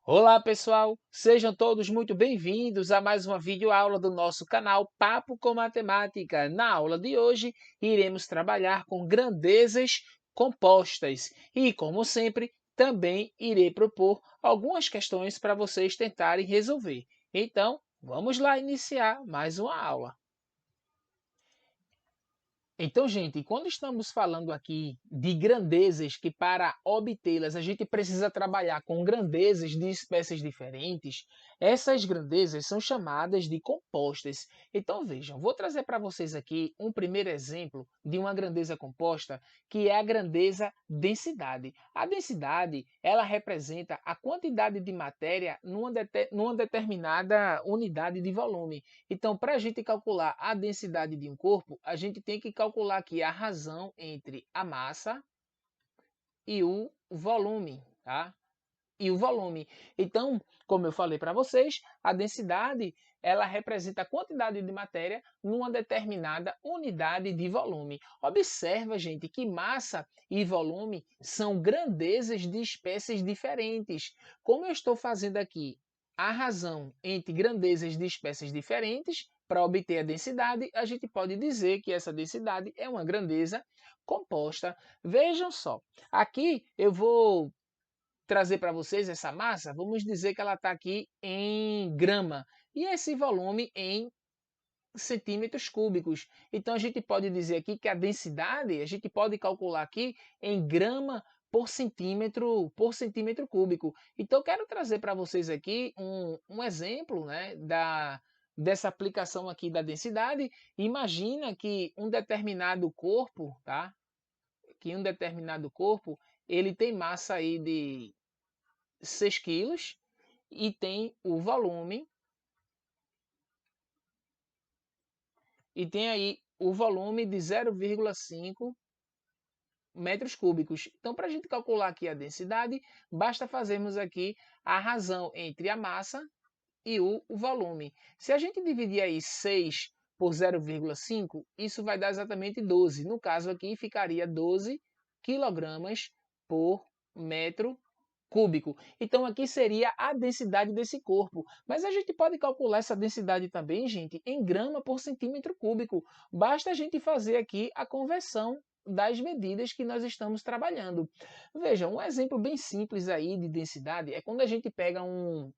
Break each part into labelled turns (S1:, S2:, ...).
S1: Olá pessoal, sejam todos muito bem-vindos a mais uma videoaula do nosso canal Papo com Matemática. Na aula de hoje, iremos trabalhar com grandezas compostas e, como sempre, também irei propor algumas questões para vocês tentarem resolver. Então, vamos lá iniciar mais uma aula. Então, gente, quando estamos falando aqui de grandezas que para obtê-las a gente precisa trabalhar com grandezas de espécies diferentes, essas grandezas são chamadas de compostas. Então, vejam, vou trazer para vocês aqui um primeiro exemplo de uma grandeza composta, que é a grandeza densidade. A densidade, ela representa a quantidade de matéria numa determinada unidade de volume. Então, para a gente calcular a densidade de um corpo, a gente tem que calcular aqui a razão entre a massa e o volume, tá? E o volume. Então, como eu falei para vocês, a densidade ela representa a quantidade de matéria numa determinada unidade de volume. Observa, gente, que massa e volume são grandezas de espécies diferentes. Como eu estou fazendo aqui a razão entre grandezas de espécies diferentes, para obter a densidade, a gente pode dizer que essa densidade é uma grandeza composta. Vejam só, aqui eu vou trazer para vocês essa massa, vamos dizer que ela está aqui em grama e esse volume em centímetros cúbicos. Então a gente pode dizer aqui que a densidade, a gente pode calcular aqui em grama por centímetro cúbico. Então eu quero trazer para vocês aqui um exemplo, né, dessa aplicação aqui da densidade. Imagina que um determinado corpo, tá? Que um determinado corpo ele tem massa aí de 6 quilos e tem o volume e tem aí o volume de 0,5 metros cúbicos. Então, para a gente calcular aqui a densidade, basta fazermos aqui a razão entre a massa e o volume. Se a gente dividir aí 6 por 0,5, isso vai dar exatamente 12. No caso aqui, ficaria 12 quilogramas por metro cúbico. Então aqui seria a densidade desse corpo. Mas a gente pode calcular essa densidade também, gente, em grama por centímetro cúbico. Basta a gente fazer aqui a conversão das medidas que nós estamos trabalhando. Vejam, um exemplo bem simples aí de densidade é quando a gente pega um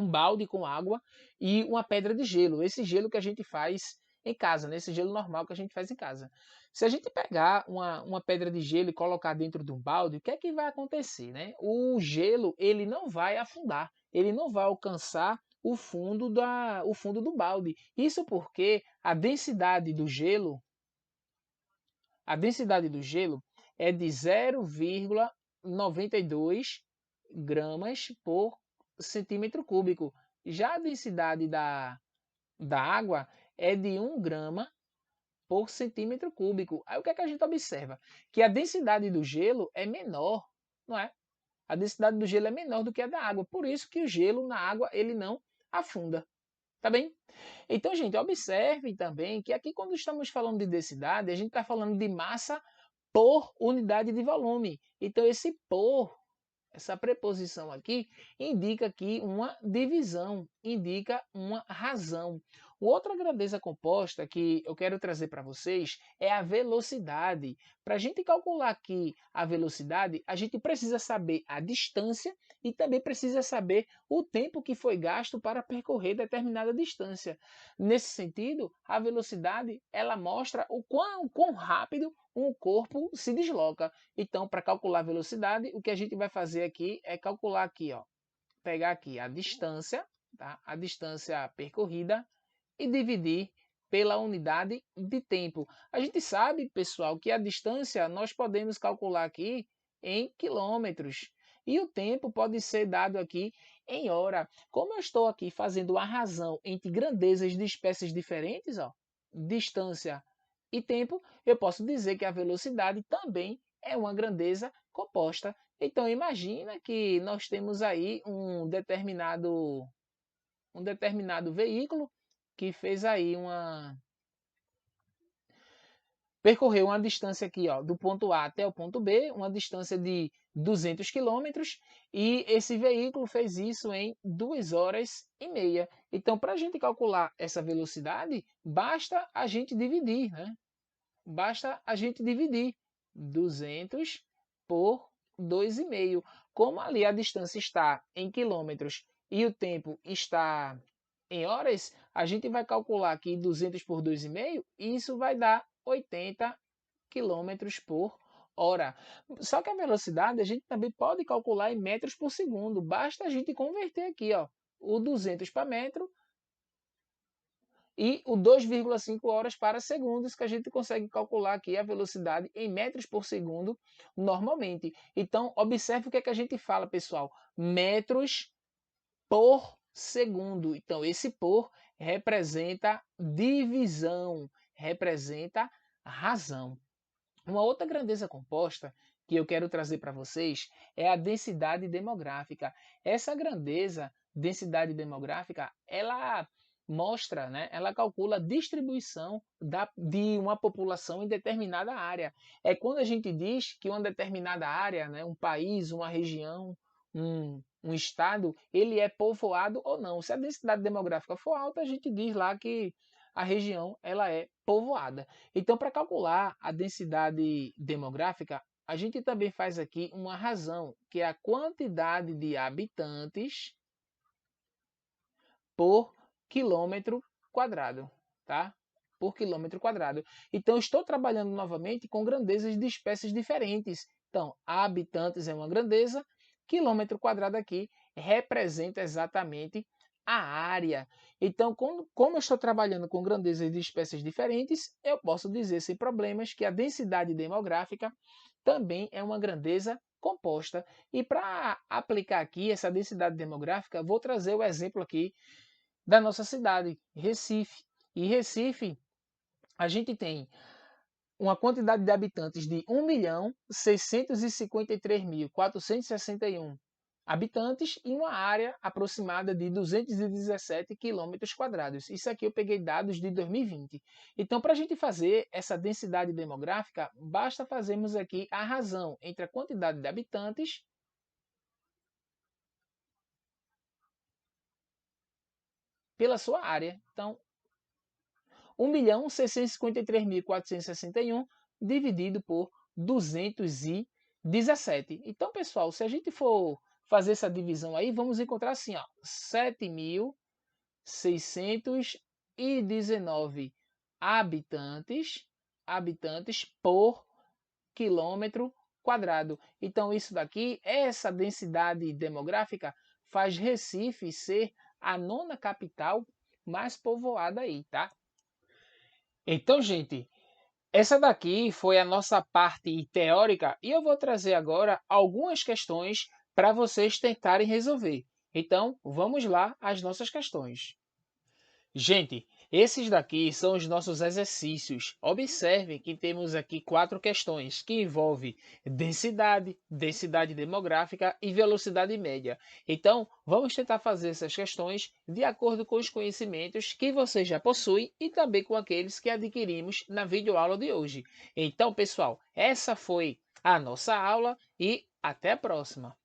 S1: balde com água e uma pedra de gelo. Esse gelo que a gente faz em casa, né? Esse gelo normal que a gente faz em casa. Se a gente pegar uma pedra de gelo e colocar dentro de um balde, o que é que vai acontecer, né? O gelo ele não vai afundar, ele não vai alcançar o fundo do balde. Isso porque a densidade do gelo é de 0,92 gramas por centímetro cúbico. Já a densidade da água é de 1 grama por centímetro cúbico. Aí o que é que a gente observa? Que a densidade do gelo é menor, não é? A densidade do gelo é menor do que a da água. Por isso que o gelo na água ele não afunda. Tá bem? Então, gente, observem também que aqui quando estamos falando de densidade, a gente está falando de massa por unidade de volume. Então, esse por, essa preposição aqui, indica aqui uma divisão, indica uma razão. Outra grandeza composta que eu quero trazer para vocês é a velocidade. Para a gente calcular aqui a velocidade, a gente precisa saber a distância e também precisa saber o tempo que foi gasto para percorrer determinada distância. Nesse sentido, a velocidade ela mostra o quão rápido um corpo se desloca. Então, para calcular a velocidade, o que a gente vai fazer aqui é calcular aqui, ó, pegar aqui a distância, tá? A distância percorrida e dividir pela unidade de tempo. A gente sabe, pessoal, que a distância nós podemos calcular aqui em quilômetros e o tempo pode ser dado aqui em hora. Como eu estou aqui fazendo a razão entre grandezas de espécies diferentes, ó, distância e tempo, eu posso dizer que a velocidade também é uma grandeza composta. Então imagina que nós temos aí um determinado veículo que fez aí percorreu uma distância aqui, ó, do ponto A até o ponto B, uma distância de 200 quilômetros e esse veículo fez isso em 2 horas e meia. Então, para a gente calcular essa velocidade, basta a gente dividir, né? Basta a gente dividir 200 por 2,5. Como ali a distância está em quilômetros e o tempo está em horas, a gente vai calcular aqui 200 por 2,5 e isso vai dar 80 quilômetros por hora. Só que a velocidade a gente também pode calcular em metros por segundo. Basta a gente converter aqui, ó, o 200 para metro e o 2,5 horas para segundos, que a gente consegue calcular aqui a velocidade em metros por segundo normalmente. Então, observe o que é que a gente fala, pessoal. Metros por segundo. Então, esse por representa divisão, representa razão. Uma outra grandeza composta que eu quero trazer para vocês é a densidade demográfica. Essa grandeza, densidade demográfica, ela mostra, né, ela calcula a distribuição de uma população em determinada área. É quando a gente diz que uma determinada área, né, um país, uma região, um estado, ele é povoado ou não. Se a densidade demográfica for alta, a gente diz lá que a região ela é povoada. Então, para calcular a densidade demográfica, a gente também faz aqui uma razão, que é a quantidade de habitantes por quilômetro quadrado, tá? Por quilômetro quadrado. Então, estou trabalhando novamente com grandezas de espécies diferentes. Então, habitantes é uma grandeza, quilômetro quadrado aqui representa exatamente a área. Então, como eu estou trabalhando com grandezas de espécies diferentes, eu posso dizer sem problemas que a densidade demográfica também é uma grandeza composta. E para aplicar aqui essa densidade demográfica, vou trazer o exemplo aqui da nossa cidade, Recife. E Recife, a gente tem uma quantidade de habitantes de 1.653.461 habitantes e uma área aproximada de 217 quilômetros quadrados. Isso aqui eu peguei dados de 2020. Então, para a gente fazer essa densidade demográfica, basta fazermos aqui a razão entre a quantidade de habitantes pela sua área. Então, 1.653.461 dividido por 217. Então, pessoal, se a gente for fazer essa divisão aí, vamos encontrar assim, ó, 7.619 habitantes por quilômetro quadrado. Então, isso daqui, essa densidade demográfica, faz Recife ser a nona capital mais povoada aí, tá? Então, gente, essa daqui foi a nossa parte teórica e eu vou trazer agora algumas questões para vocês tentarem resolver. Então, vamos lá às nossas questões. Gente, esses daqui são os nossos exercícios. Observem que temos aqui 4 questões que envolvem densidade, densidade demográfica e velocidade média. Então, vamos tentar fazer essas questões de acordo com os conhecimentos que vocês já possuem e também com aqueles que adquirimos na videoaula de hoje. Então, pessoal, essa foi a nossa aula e até a próxima.